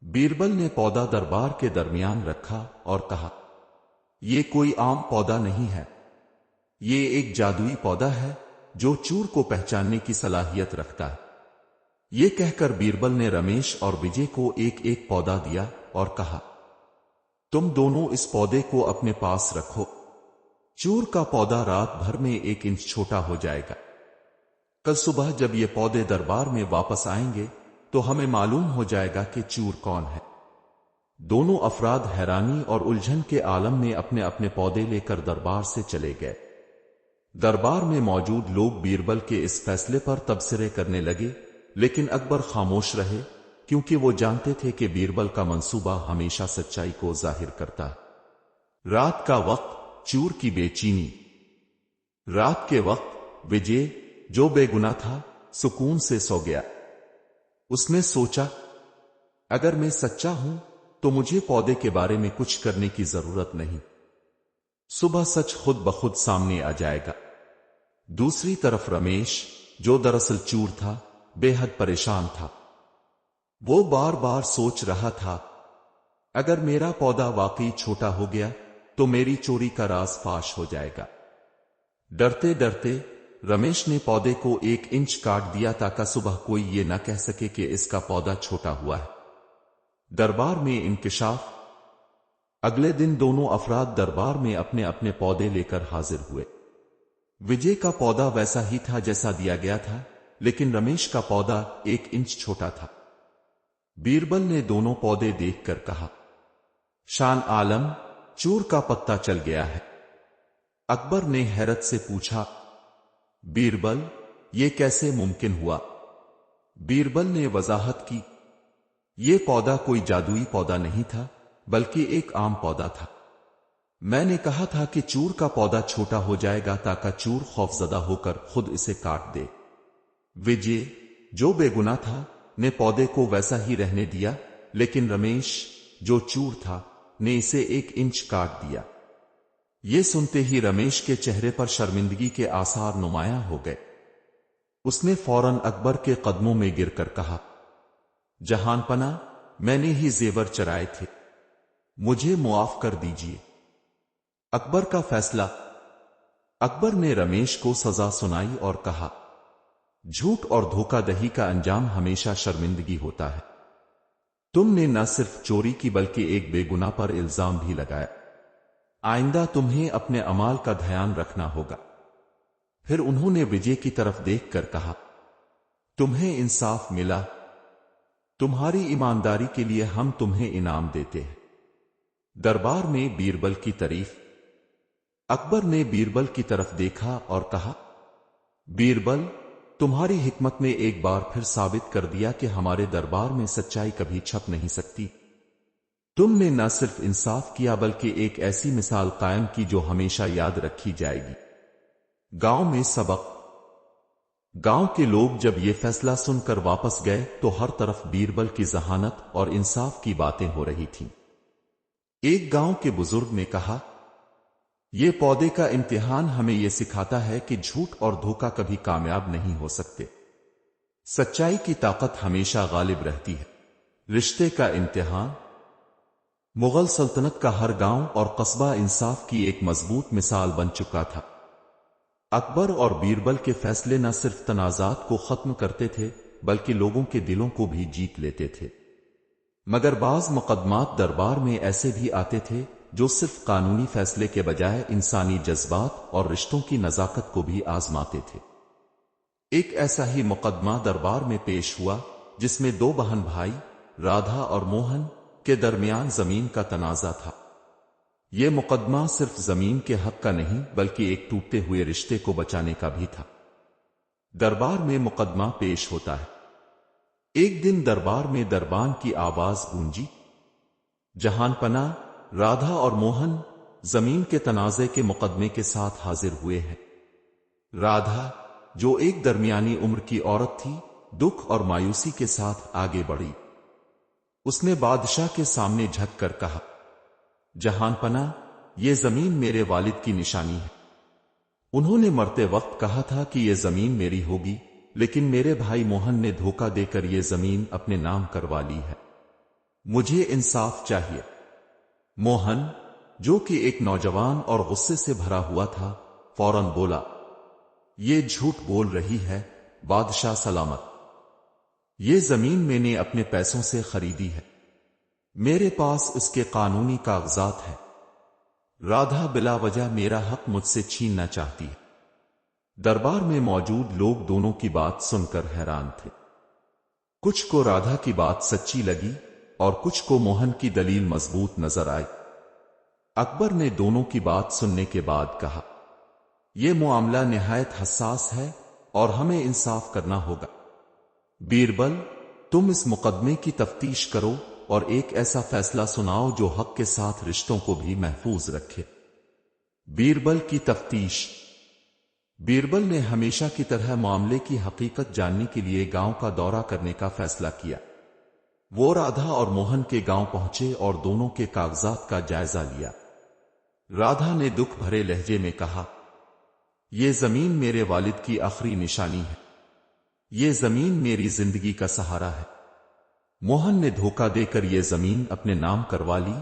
بیربل نے پودا دربار کے درمیان رکھا اور کہا، یہ کوئی عام پودا نہیں ہے، یہ ایک جادوئی پودا ہے جو چور کو پہچاننے کی صلاحیت رکھتا ہے۔ یہ کہہ کر بیربل نے رمیش اور وجے کو ایک ایک پودا دیا اور کہا، تم دونوں اس پودے کو اپنے پاس رکھو۔ چور کا پودا رات بھر میں 1 انچ چھوٹا ہو جائے گا۔ کل صبح جب یہ پودے دربار میں واپس آئیں گے تو ہمیں معلوم ہو جائے گا کہ چور کون ہے۔ دونوں افراد حیرانی اور الجھن کے عالم میں اپنے اپنے پودے لے کر دربار سے چلے گئے۔ دربار میں موجود لوگ بیربل کے اس فیصلے پر تبصرے کرنے لگے، لیکن اکبر خاموش رہے، کیونکہ وہ جانتے تھے کہ بیربل کا منصوبہ ہمیشہ سچائی کو ظاہر کرتا ہے۔ رات کا وقت، چور کی بے چینی۔ رات کے وقت وجے، جو بے گناہ تھا، سکون سے سو گیا۔ اس نے سوچا، اگر میں سچا ہوں تو مجھے پودے کے بارے میں کچھ کرنے کی ضرورت نہیں۔ صبح سچ خود بخود سامنے آ جائے گا۔ دوسری طرف رمیش، جو دراصل چور تھا، بے حد پریشان تھا۔ وہ بار بار سوچ رہا تھا، اگر میرا پودا واقعی چھوٹا ہو گیا تو میری چوری کا راز فاش ہو جائے گا۔ ڈرتے ڈرتے رمیش نے پودے کو 1 انچ کاٹ دیا تاکہ صبح کوئی یہ نہ کہہ سکے کہ اس کا پودا چھوٹا ہوا ہے۔ دربار میں انکشاف۔ اگلے دن دونوں افراد دربار میں اپنے اپنے پودے لے کر حاضر ہوئے۔ وجے کا پودا ویسا ہی تھا جیسا دیا گیا تھا، لیکن رمیش کا پودا 1 انچ چھوٹا تھا۔ بیربل نے دونوں پودے دیکھ کر کہا، شان عالم، چور کا پتہ چل گیا ہے۔ اکبر نے حیرت سے پوچھا، بیربل، یہ کیسے ممکن ہوا؟ بیربل نے وضاحت کی، یہ پودا کوئی جادوئی پودا نہیں تھا، بلکہ ایک عام پودا تھا۔ میں نے کہا تھا کہ چور کا پودا چھوٹا ہو جائے گا تاکہ چور خوفزدہ ہو کر خود اسے کاٹ دے۔ وجے، جو بے گناہ تھا، نے پودے کو ویسا ہی رہنے دیا، لیکن رمیش، جو چور تھا، نے اسے 1 انچ کاٹ دیا۔ یہ سنتے ہی رمیش کے چہرے پر شرمندگی کے آثار نمایاں ہو گئے۔ اس نے فوراً اکبر کے قدموں میں گر کر کہا، جہان پناہ، میں نے ہی زیور چرائے تھے، مجھے معاف کر دیجیے۔ اکبر کا فیصلہ۔ اکبر نے رمیش کو سزا سنائی اور کہا، جھوٹ اور دھوکہ دہی کا انجام ہمیشہ شرمندگی ہوتا ہے۔ تم نے نہ صرف چوری کی بلکہ ایک بے گناہ پر الزام بھی لگایا۔ آئندہ تمہیں اپنے اعمال کا دھیان رکھنا ہوگا۔ پھر انہوں نے وجے کی طرف دیکھ کر کہا، تمہیں انصاف ملا، تمہاری ایمانداری کے لیے ہم تمہیں انعام دیتے ہیں۔ دربار میں بیربل کی تعریف۔ اکبر نے بیربل کی طرف دیکھا اور کہا، بیربل، تمہاری حکمت نے ایک بار پھر ثابت کر دیا کہ ہمارے دربار میں سچائی کبھی چھپ نہیں سکتی۔ تم نے نہ صرف انصاف کیا بلکہ ایک ایسی مثال قائم کی جو ہمیشہ یاد رکھی جائے گی۔ گاؤں میں سبق۔ گاؤں کے لوگ جب یہ فیصلہ سن کر واپس گئے تو ہر طرف بیربل کی ذہانت اور انصاف کی باتیں ہو رہی تھیں۔ ایک گاؤں کے بزرگ نے کہا، یہ پودے کا امتحان ہمیں یہ سکھاتا ہے کہ جھوٹ اور دھوکہ کبھی کامیاب نہیں ہو سکتے۔ سچائی کی طاقت ہمیشہ غالب رہتی ہے۔ رشتے کا امتحان۔ مغل سلطنت کا ہر گاؤں اور قصبہ انصاف کی ایک مضبوط مثال بن چکا تھا۔ اکبر اور بیربل کے فیصلے نہ صرف تنازعات کو ختم کرتے تھے بلکہ لوگوں کے دلوں کو بھی جیت لیتے تھے۔ مگر بعض مقدمات دربار میں ایسے بھی آتے تھے جو صرف قانونی فیصلے کے بجائے انسانی جذبات اور رشتوں کی نزاکت کو بھی آزماتے تھے۔ ایک ایسا ہی مقدمہ دربار میں پیش ہوا جس میں دو بہن بھائی رادھا اور موہن کے درمیان زمین کا تنازع تھا۔ یہ مقدمہ صرف زمین کے حق کا نہیں بلکہ ایک ٹوٹتے ہوئے رشتے کو بچانے کا بھی تھا۔ دربار میں مقدمہ پیش ہوتا ہے۔ ایک دن دربار میں دربان کی آواز گونجی، جہان پناہ رادھا اور موہن زمین کے تنازع کے مقدمے کے ساتھ حاضر ہوئے ہیں۔ رادھا جو ایک درمیانی عمر کی عورت تھی دکھ اور مایوسی کے ساتھ آگے بڑھی۔ اس نے بادشاہ کے سامنے جھک کر کہا، جہان پناہ یہ زمین میرے والد کی نشانی ہے۔ انہوں نے مرتے وقت کہا تھا کہ یہ زمین میری ہوگی، لیکن میرے بھائی موہن نے دھوکہ دے کر یہ زمین اپنے نام کروا لی ہے۔ مجھے انصاف چاہیے۔ موہن جو کہ ایک نوجوان اور غصے سے بھرا ہوا تھا فوراً بولا، یہ جھوٹ بول رہی ہے بادشاہ سلامت۔ یہ زمین میں نے اپنے پیسوں سے خریدی ہے، میرے پاس اس کے قانونی کاغذات ہیں۔ رادھا بلا وجہ میرا حق مجھ سے چھیننا چاہتی ہے۔ دربار میں موجود لوگ دونوں کی بات سن کر حیران تھے۔ کچھ کو رادھا کی بات سچی لگی اور کچھ کو موہن کی دلیل مضبوط نظر آئی۔ اکبر نے دونوں کی بات سننے کے بعد کہا، یہ معاملہ نہایت حساس ہے اور ہمیں انصاف کرنا ہوگا۔ بیربل تم اس مقدمے کی تفتیش کرو اور ایک ایسا فیصلہ سناؤ جو حق کے ساتھ رشتوں کو بھی محفوظ رکھے۔ بیربل کی تفتیش۔ بیربل نے ہمیشہ کی طرح معاملے کی حقیقت جاننے کے لیے گاؤں کا دورہ کرنے کا فیصلہ کیا۔ وہ رادھا اور موہن کے گاؤں پہنچے اور دونوں کے کاغذات کا جائزہ لیا۔ رادھا نے دکھ بھرے لہجے میں کہا، یہ زمین میرے والد کی آخری نشانی ہے، یہ زمین میری زندگی کا سہارا ہے۔ موہن نے دھوکہ دے کر یہ زمین اپنے نام کروا لی،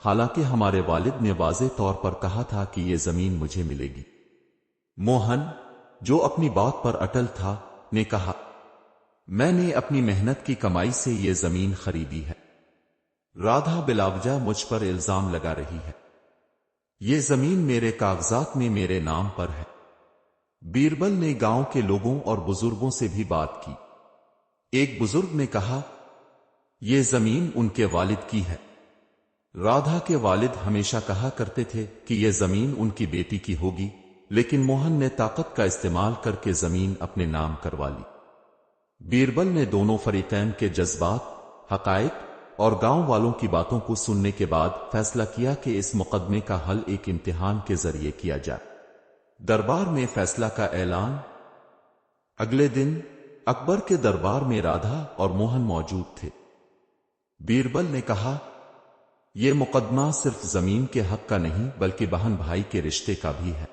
حالانکہ ہمارے والد نے واضح طور پر کہا تھا کہ یہ زمین مجھے ملے گی۔ موہن جو اپنی بات پر اٹل تھا نے کہا، میں نے اپنی محنت کی کمائی سے یہ زمین خریدی ہے۔ رادھا بلاوجہ مجھ پر الزام لگا رہی ہے، یہ زمین میرے کاغذات میں میرے نام پر ہے۔ بیربل نے گاؤں کے لوگوں اور بزرگوں سے بھی بات کی۔ ایک بزرگ نے کہا، یہ زمین ان کے والد کی ہے۔ رادھا کے والد ہمیشہ کہا کرتے تھے کہ یہ زمین ان کی بیٹی کی ہوگی، لیکن موہن نے طاقت کا استعمال کر کے زمین اپنے نام کروا لی۔ بیربل نے دونوں فریقین کے جذبات، حقائق اور گاؤں والوں کی باتوں کو سننے کے بعد فیصلہ کیا کہ اس مقدمے کا حل ایک امتحان کے ذریعے کیا جائے۔ دربار میں فیصلہ کا اعلان۔ اگلے دن اکبر کے دربار میں رادھا اور موہن موجود تھے۔ بیربل نے کہا، یہ مقدمہ صرف زمین کے حق کا نہیں بلکہ بہن بھائی کے رشتے کا بھی ہے۔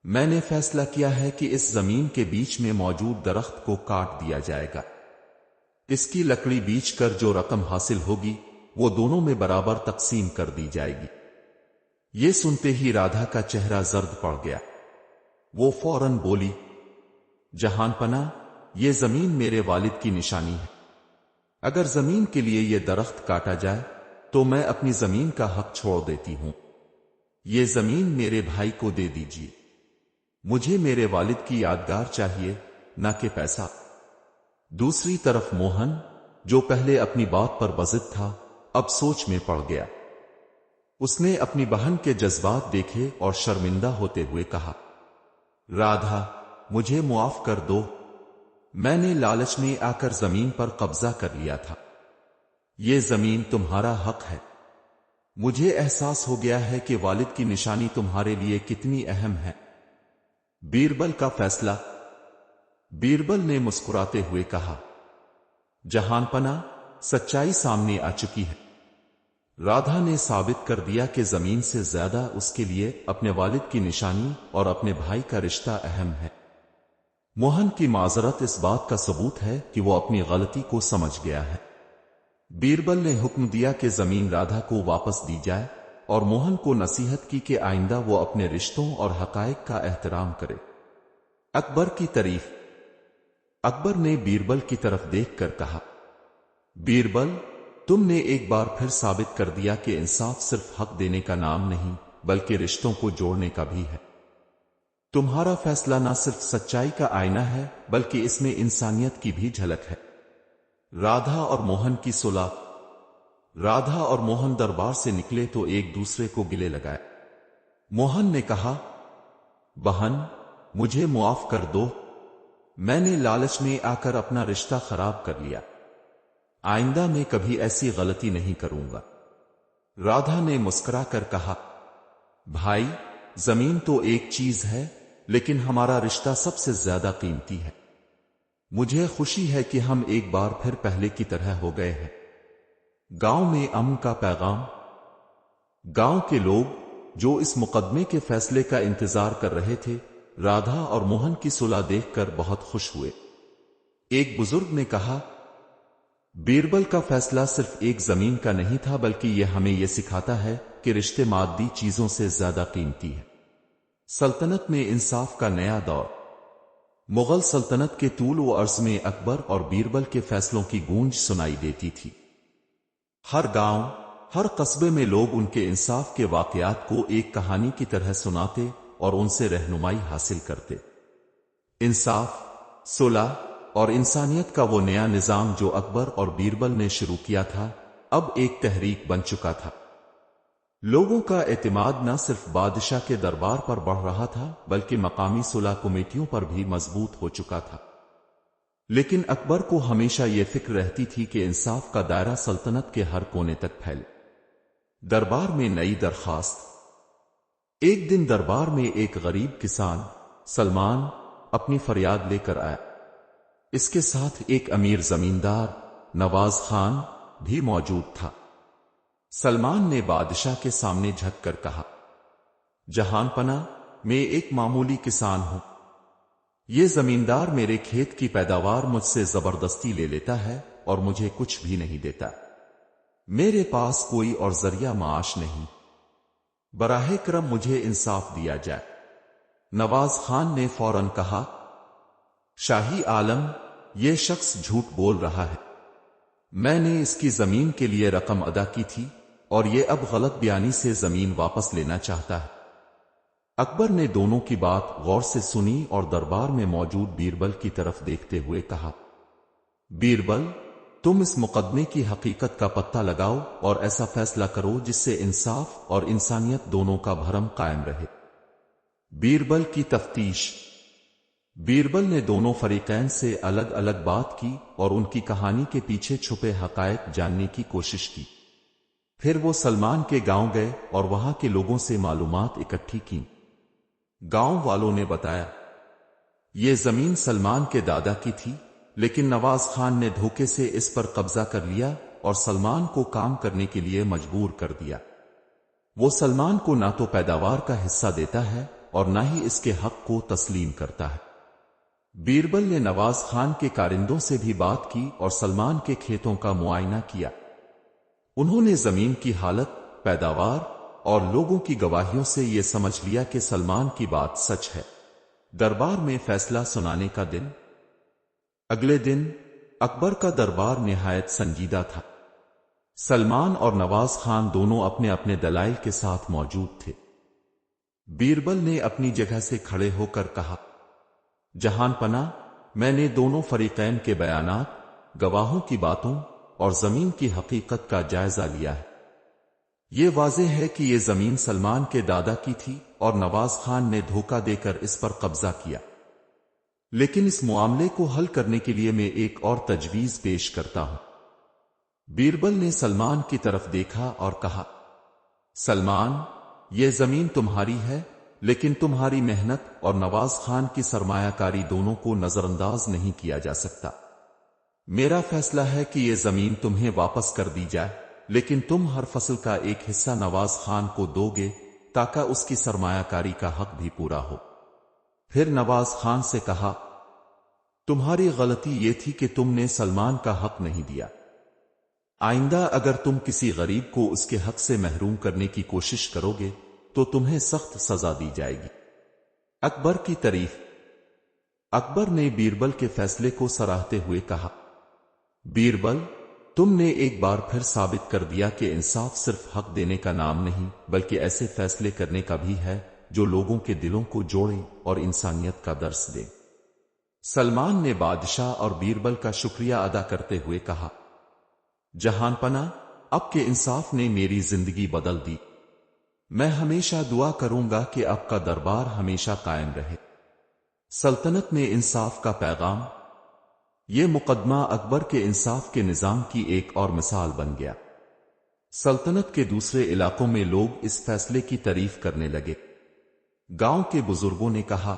میں نے فیصلہ کیا ہے کہ اس زمین کے بیچ میں موجود درخت کو کاٹ دیا جائے گا۔ اس کی لکڑی بیچ کر جو رقم حاصل ہوگی وہ دونوں میں برابر تقسیم کر دی جائے گی۔ یہ سنتے ہی رادھا کا چہرہ زرد پڑ گیا۔ وہ فوراً بولی، جہان پناہ یہ زمین میرے والد کی نشانی ہے۔ اگر زمین کے لیے یہ درخت کاٹا جائے تو میں اپنی زمین کا حق چھوڑ دیتی ہوں۔ یہ زمین میرے بھائی کو دے دیجیے۔ مجھے میرے والد کی یادگار چاہیے، نہ کہ پیسہ۔ دوسری طرف موہن جو پہلے اپنی بات پر بضد تھا اب سوچ میں پڑ گیا۔ اس نے اپنی بہن کے جذبات دیکھے اور شرمندہ ہوتے ہوئے کہا، رادھا مجھے معاف کر دو، میں نے لالچ میں آ کر زمین پر قبضہ کر لیا تھا۔ یہ زمین تمہارا حق ہے۔ مجھے احساس ہو گیا ہے کہ والد کی نشانی تمہارے لیے کتنی اہم ہے۔ بیربل کا فیصلہ۔ بیربل نے مسکراتے ہوئے کہا، جہان پناہ سچائی سامنے آ چکی ہے۔ رادھا نے ثابت کر دیا کہ زمین سے زیادہ اس کے لیے اپنے والد کی نشانی اور اپنے بھائی کا رشتہ اہم ہے۔ موہن کی معذرت اس بات کا ثبوت ہے کہ وہ اپنی غلطی کو سمجھ گیا ہے۔ بیربل نے حکم دیا کہ زمین رادھا کو واپس دی جائے اور موہن کو نصیحت کی کہ آئندہ وہ اپنے رشتوں اور حقائق کا احترام کرے۔ اکبر کی تعریف۔ اکبر نے بیربل کی طرف دیکھ کر کہا، بیربل تم نے ایک بار پھر ثابت کر دیا کہ انصاف صرف حق دینے کا نام نہیں بلکہ رشتوں کو جوڑنے کا بھی ہے۔ تمہارا فیصلہ نہ صرف سچائی کا آئینہ ہے بلکہ اس میں انسانیت کی بھی جھلک ہے۔ رادھا اور موہن کی صلح۔ رادھا اور موہن دربار سے نکلے تو ایک دوسرے کو گلے لگائے۔ موہن نے کہا، بہن مجھے معاف کر دو، میں نے لالچ میں آ کر اپنا رشتہ خراب کر لیا، آئندہ میں کبھی ایسی غلطی نہیں کروں گا۔ رادھا نے مسکرا کر کہا، بھائی زمین تو ایک چیز ہے لیکن ہمارا رشتہ سب سے زیادہ قیمتی ہے۔ مجھے خوشی ہے کہ ہم ایک بار پھر پہلے کی طرح ہو گئے ہیں۔ گاؤں میں امن کا پیغام۔ گاؤں کے لوگ جو اس مقدمے کے فیصلے کا انتظار کر رہے تھے، رادھا اور موہن کی صلح دیکھ کر بہت خوش ہوئے۔ ایک بزرگ نے کہا، بیربل کا فیصلہ صرف ایک زمین کا نہیں تھا بلکہ یہ ہمیں یہ سکھاتا ہے کہ رشتے مادی چیزوں سے زیادہ قیمتی ہے۔ سلطنت میں انصاف کا نیا دور۔ مغل سلطنت کے طول و عرض میں اکبر اور بیربل کے فیصلوں کی گونج سنائی دیتی تھی۔ ہر گاؤں، ہر قصبے میں لوگ ان کے انصاف کے واقعات کو ایک کہانی کی طرح سناتے اور ان سے رہنمائی حاصل کرتے۔ انصاف، صلح اور انسانیت کا وہ نیا نظام جو اکبر اور بیربل نے شروع کیا تھا، اب ایک تحریک بن چکا تھا۔ لوگوں کا اعتماد نہ صرف بادشاہ کے دربار پر بڑھ رہا تھا بلکہ مقامی صلح کمیٹیوں پر بھی مضبوط ہو چکا تھا۔ لیکن اکبر کو ہمیشہ یہ فکر رہتی تھی کہ انصاف کا دائرہ سلطنت کے ہر کونے تک پھیلے۔ دربار میں نئی درخواست۔ ایک دن دربار میں ایک غریب کسان سلمان اپنی فریاد لے کر آیا۔ اس کے ساتھ ایک امیر زمیندار نواز خان بھی موجود تھا۔ سلمان نے بادشاہ کے سامنے جھک کر کہا، جہان پناہ، میں ایک معمولی کسان ہوں۔ یہ زمیندار میرے کھیت کی پیداوار مجھ سے زبردستی لے لیتا ہے اور مجھے کچھ بھی نہیں دیتا۔ میرے پاس کوئی اور ذریعہ معاش نہیں۔ براہ کرم مجھے انصاف دیا جائے۔ نواز خان نے فوراً کہا، شاہی عالم، یہ شخص جھوٹ بول رہا ہے۔ میں نے اس کی زمین کے لیے رقم ادا کی تھی اور یہ اب غلط بیانی سے زمین واپس لینا چاہتا ہے۔ اکبر نے دونوں کی بات غور سے سنی اور دربار میں موجود بیربل کی طرف دیکھتے ہوئے کہا، بیربل، تم اس مقدمے کی حقیقت کا پتہ لگاؤ اور ایسا فیصلہ کرو جس سے انصاف اور انسانیت دونوں کا بھرم قائم رہے۔ بیربل کی تفتیش۔ بیربل نے دونوں فریقین سے الگ الگ بات کی اور ان کی کہانی کے پیچھے چھپے حقائق جاننے کی کوشش کی۔ پھر وہ سلمان کے گاؤں گئے اور وہاں کے لوگوں سے معلومات اکٹھی کی۔ گاؤں والوں نے بتایا، یہ زمین سلمان کے دادا کی تھی لیکن نواز خان نے دھوکے سے اس پر قبضہ کر لیا اور سلمان کو کام کرنے کے لیے مجبور کر دیا۔ وہ سلمان کو نہ تو پیداوار کا حصہ دیتا ہے اور نہ ہی اس کے حق کو تسلیم کرتا ہے۔ بیربل نے نواز خان کے کارندوں سے بھی بات کی اور سلمان کے کھیتوں کا معائنہ کیا۔ انہوں نے زمین کی حالت، پیداوار اور لوگوں کی گواہیوں سے یہ سمجھ لیا کہ سلمان کی بات سچ ہے۔ دربار میں فیصلہ سنانے کا دن۔ اگلے دن اکبر کا دربار نہایت سنجیدہ تھا۔ سلمان اور نواز خان دونوں اپنے اپنے دلائل کے ساتھ موجود تھے۔ بیربل نے اپنی جگہ سے کھڑے ہو کر کہا، جہان پناہ، میں نے دونوں فریقین کے بیانات، گواہوں کی باتوں اور زمین کی حقیقت کا جائزہ لیا ہے۔ یہ واضح ہے کہ یہ زمین سلمان کے دادا کی تھی اور نواز خان نے دھوکہ دے کر اس پر قبضہ کیا۔ لیکن اس معاملے کو حل کرنے کے لیے میں ایک اور تجویز پیش کرتا ہوں۔ بیربل نے سلمان کی طرف دیکھا اور کہا، سلمان، یہ زمین تمہاری ہے لیکن تمہاری محنت اور نواز خان کی سرمایہ کاری دونوں کو نظر انداز نہیں کیا جا سکتا۔ میرا فیصلہ ہے کہ یہ زمین تمہیں واپس کر دی جائے لیکن تم ہر فصل کا ایک حصہ نواز خان کو دو گے تاکہ اس کی سرمایہ کاری کا حق بھی پورا ہو۔ پھر نواز خان سے کہا، تمہاری غلطی یہ تھی کہ تم نے سلمان کا حق نہیں دیا۔ آئندہ اگر تم کسی غریب کو اس کے حق سے محروم کرنے کی کوشش کرو گے تو تمہیں سخت سزا دی جائے گی۔ اکبر کی تعریف۔ اکبر نے بیربل کے فیصلے کو سراہتے ہوئے کہا، بیربل، تم نے ایک بار پھر ثابت کر دیا کہ انصاف صرف حق دینے کا نام نہیں بلکہ ایسے فیصلے کرنے کا بھی ہے جو لوگوں کے دلوں کو جوڑیں اور انسانیت کا درس دیں۔ سلمان نے بادشاہ اور بیربل کا شکریہ ادا کرتے ہوئے کہا، جہان پناہ، اب کے انصاف نے میری زندگی بدل دی۔ میں ہمیشہ دعا کروں گا کہ اب کا دربار ہمیشہ قائم رہے۔ سلطنت میں انصاف کا پیغام۔ یہ مقدمہ اکبر کے انصاف کے نظام کی ایک اور مثال بن گیا۔ سلطنت کے دوسرے علاقوں میں لوگ اس فیصلے کی تعریف کرنے لگے۔ گاؤں کے بزرگوں نے کہا،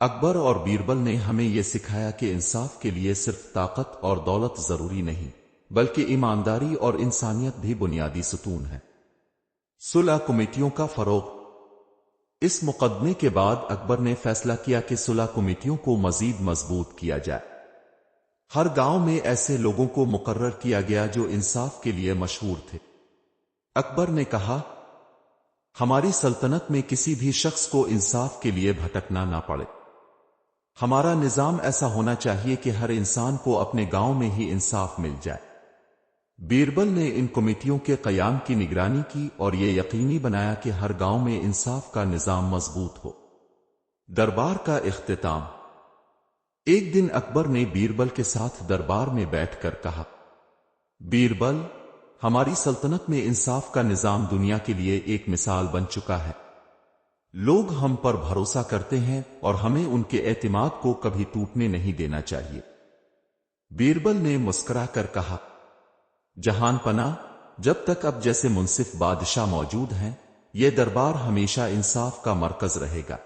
اکبر اور بیربل نے ہمیں یہ سکھایا کہ انصاف کے لیے صرف طاقت اور دولت ضروری نہیں، بلکہ ایمانداری اور انسانیت بھی بنیادی ستون ہے۔ صلح کمیٹیوں کا فروغ۔ اس مقدمے کے بعد اکبر نے فیصلہ کیا کہ صلح کمیٹیوں کو مزید مضبوط کیا جائے۔ ہر گاؤں میں ایسے لوگوں کو مقرر کیا گیا جو انصاف کے لیے مشہور تھے۔ اکبر نے کہا، ہماری سلطنت میں کسی بھی شخص کو انصاف کے لیے بھٹکنا نہ پڑے۔ ہمارا نظام ایسا ہونا چاہیے کہ ہر انسان کو اپنے گاؤں میں ہی انصاف مل جائے۔ بیربل نے ان کمیٹیوں کے قیام کی نگرانی کی اور یہ یقینی بنایا کہ ہر گاؤں میں انصاف کا نظام مضبوط ہو۔ دربار کا اختتام۔ ایک دن اکبر نے بیربل کے ساتھ دربار میں بیٹھ کر کہا، بیربل، ہماری سلطنت میں انصاف کا نظام دنیا کے لیے ایک مثال بن چکا ہے۔ لوگ ہم پر بھروسہ کرتے ہیں اور ہمیں ان کے اعتماد کو کبھی ٹوٹنے نہیں دینا چاہیے۔ بیربل نے مسکرا کر کہا، جہان پناہ، جب تک اب جیسے منصف بادشاہ موجود ہیں، یہ دربار ہمیشہ انصاف کا مرکز رہے گا۔